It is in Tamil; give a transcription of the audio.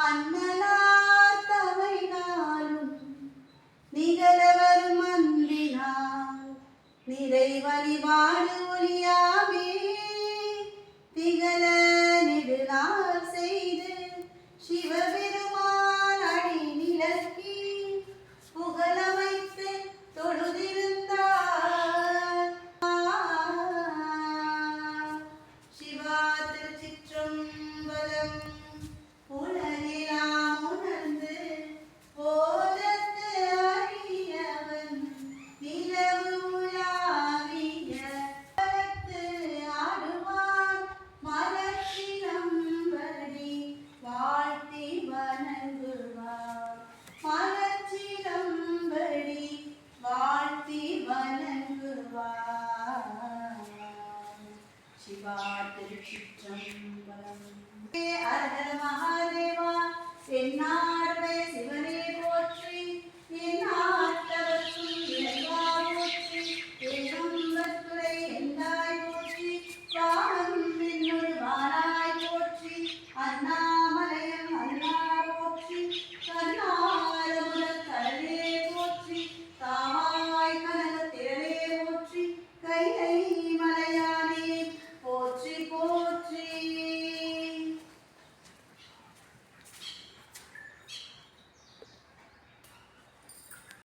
அண்ணலார் தவை நாளும் நிகழவரும் அன்பினார் நிறை வழிபாடு ஒளியாமே திகழ நெடுநாள் செய்து சிவபெருமான் அடி நிலக்கி புகழமைத்து தொழுதிருந்தார். சிவா திருச்சிற்றம்பலம். உலகெல்லாம் உணர்ந்து போதத்து அறியவன் நிலவு உலாவிய ஆடுவான் மலர்ச்சிலம்படி வாழ்த்தி வணங்குவார். மலர்ச்சிலம்படி வாழ்த்தி வணங்குவார். சிவா திருச்சிற்றம்பலம். ஹர ஹர மகாதேவா. எந்நாடு